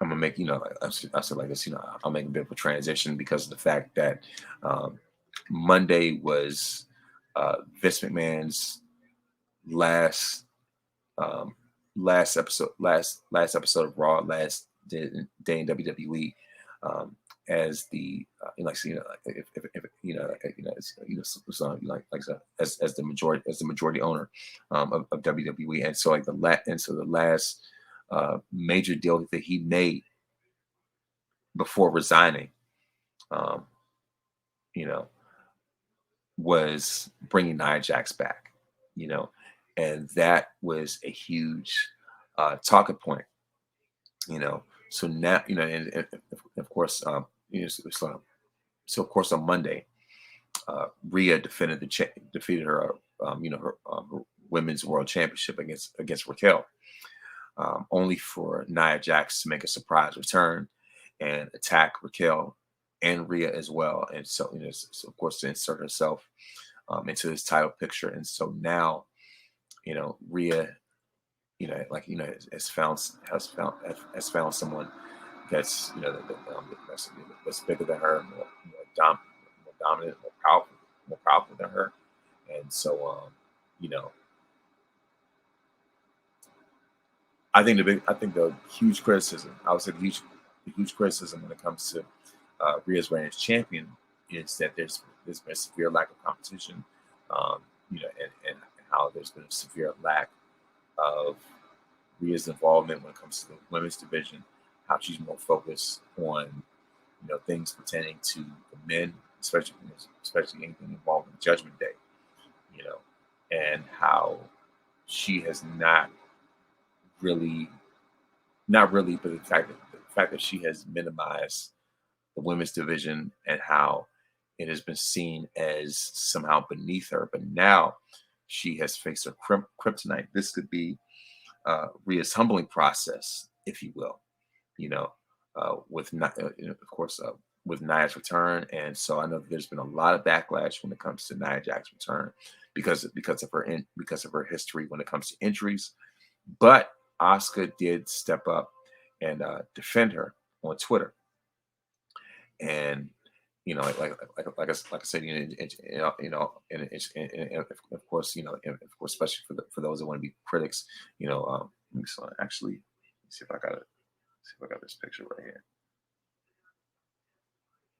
I'm gonna make, I said like this, I'll make a bit of a transition because of the fact that um, Monday was Vince McMahon's last um, last episode of Raw, last day in WWE, as the like so, if like I said, as the majority owner of WWE, and so the last major deal that he made before resigning, um, you know, was bringing Nia Jax back, you know, and that was a huge talking point, you know. So now, and of course, so of course on Monday, Rhea defeated her, her women's world championship against Raquel, only for Nia Jax to make a surprise return and attack Raquel and Rhea as well, and so, so of course to insert herself into this title picture, and so now, Rhea, has found someone that's that's bigger than her, more dominant, more powerful than her, and so you know, I think the huge criticism, I would say the huge criticism when it comes to Rhea's reign as champion is that there's been a severe lack of competition, and how there's been a severe lack of Rhea's involvement when it comes to the women's division, how she's more focused on things pertaining to the men, especially anything involving Judgment Day, you know, and how she has really, not really, but the fact that she has minimized the women's division and how it has been seen as somehow beneath her. But now she has faced her kryptonite. This could be Rhea's humbling process, if you will, you know, of course, with Nia's return. And so I know that there's been a lot of backlash when it comes to Nia Jax's return because of her history when it comes to injuries. But Asuka did step up and defend her on Twitter, and like I said, and of course, of course, especially for those that want to be critics, so actually, see if I got it. See if I got this picture right here.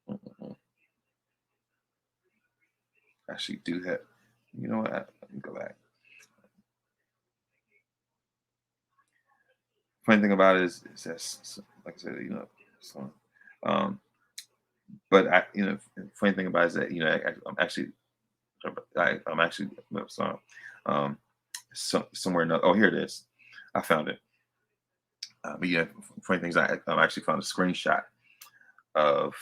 Mm-mm-mm. Actually, do that. You know what? Let me go back. Funny thing about it is that, like I said, so, um, but funny thing about it is that I'm actually so, um, somewhere in oh, here it is. I found it. But yeah, funny things, I actually found a screenshot of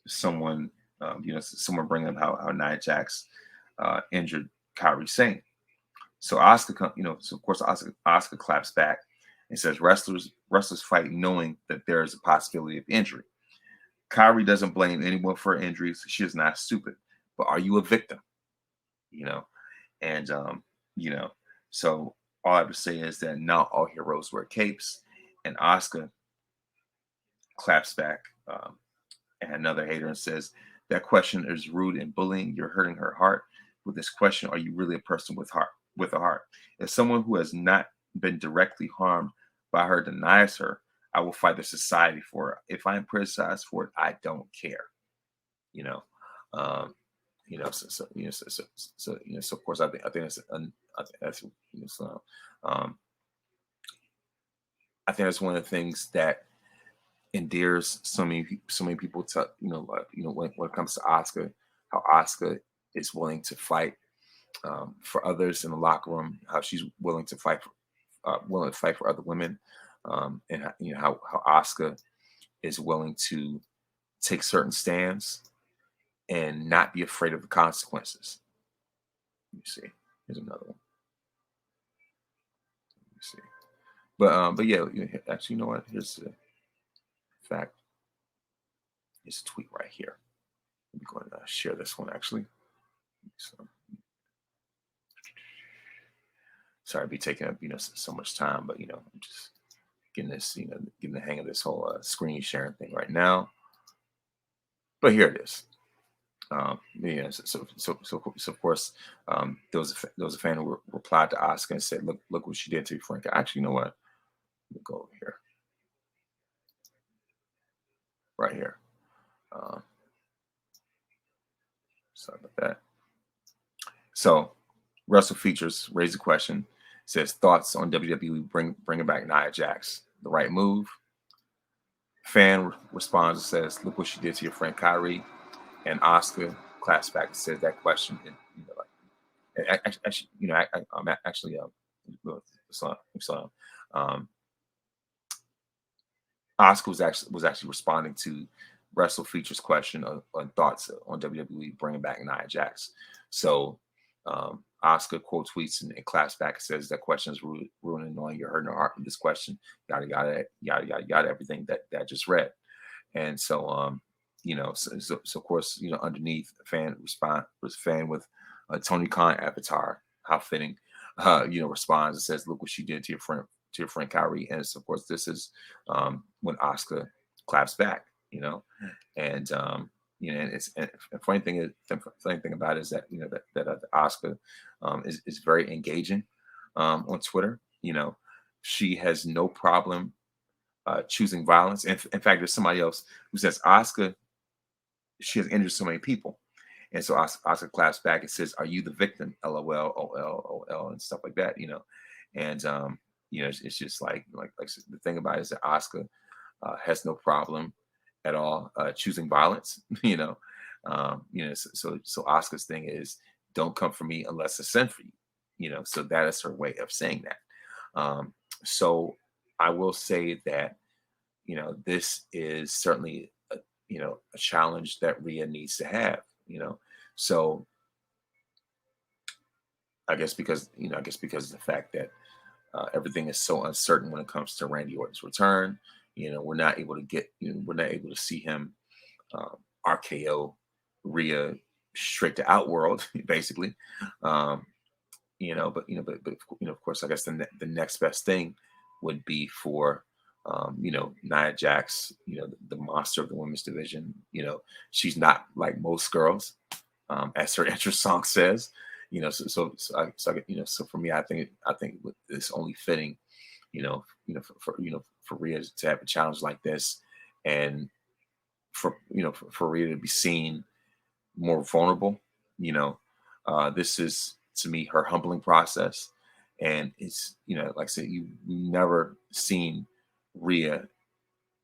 someone, someone bringing up how Nia Jax injured Kyrie Sane. So so of course Oscar claps back and says wrestlers fight knowing that there is a possibility of injury. Kyrie doesn't blame anyone for her injuries. She is not stupid. But are you a victim? You know, and you know, so all I have to say is that not all heroes wear capes, and Oscar claps back and another hater and says that question is rude and bullying. You're hurting her heart with this question. Are you really a person with a heart? If someone who has not been directly harmed by her denies her, I will fight the society for her. If I'm criticized for it, I don't care. You know, um, so of course I think that's so, um, I think that's one of the things that endears so many people to when it comes to Oscar, how Oscar is willing to fight for others in the locker room, how she's willing to fight for other women, and how Oscar is willing to take certain stands and not be afraid of the consequences. Let me see. Here's another one. Let me see. But yeah, actually, you know what? Here's the fact. Here's a tweet right here. Let me go and share this one actually. So, sorry to be taking up so much time, but I'm just getting this, getting the hang of this whole screen sharing thing right now. But here it is. Yeah, so of course, there was a fan who replied to Oscar and said, look what she did to you, Frank. Actually, you know what? Let me go over here, right here. Um, Sorry about that. So, Russell Features raised a question. Says thoughts on WWE bringing back Nia Jax, the right move? Fan responds and says, "Look what she did to your friend Kyrie." And Oscar claps back and says that question. And, actually, I'm actually so, um, Oscar was actually responding to Russell Features' question on thoughts on WWE bringing back Nia Jax. So Oscar quote tweets and claps back and says that question is ruining knowing you're hurting her heart with this question, yada yada yada yada yada, everything that I just read. And so so of course, underneath the fan response was a fan with a Tony Khan avatar, how fitting, responds and says, "Look what she did to your friend Kyrie." And so, of course, this is when Oscar claps back, and and it's and the funny thing about it is that Oscar is very engaging on Twitter. She has no problem choosing violence. In fact, there's somebody else who says Oscar, she has injured so many people. And so Oscar claps back and says, "Are you the victim?" LOL, OL, and stuff like that, And it's just like I said, the thing about it is that Oscar has no problem at all choosing violence, So Oscar's thing is, don't come for me unless I send for you, So that is her way of saying that. So I will say that this is certainly a challenge that Rhea needs to have. So I guess because of the fact that everything is so uncertain when it comes to Randy Orton's return. We're not able to we're not able to see him RKO Rhea straight to Outworld, basically. Of course, I guess the next best thing would be for Nia Jax, the monster of the women's division. She's not like most girls, as her entrance song says. So for me, I think it's only fitting, for Rhea to have a challenge like this, and for Rhea to be seen more vulnerable. This is, to me, her humbling process, and it's like I said, you've never seen Rhea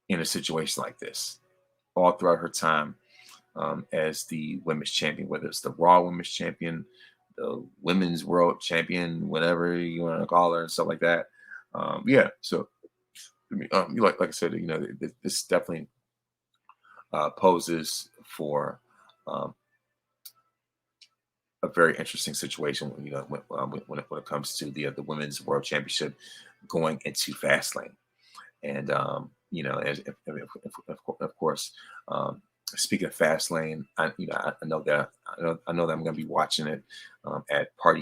in a situation like this all throughout her time as the women's champion, whether it's the Raw Women's Champion, the Women's World Champion, whatever you want to call her, and stuff like that. Yeah. So, I mean, like I said, this definitely poses for a very interesting situation when it comes to the Women's World Championship going into Fastlane. And of course, speaking of Fastlane, I know that I'm going to be watching it at Party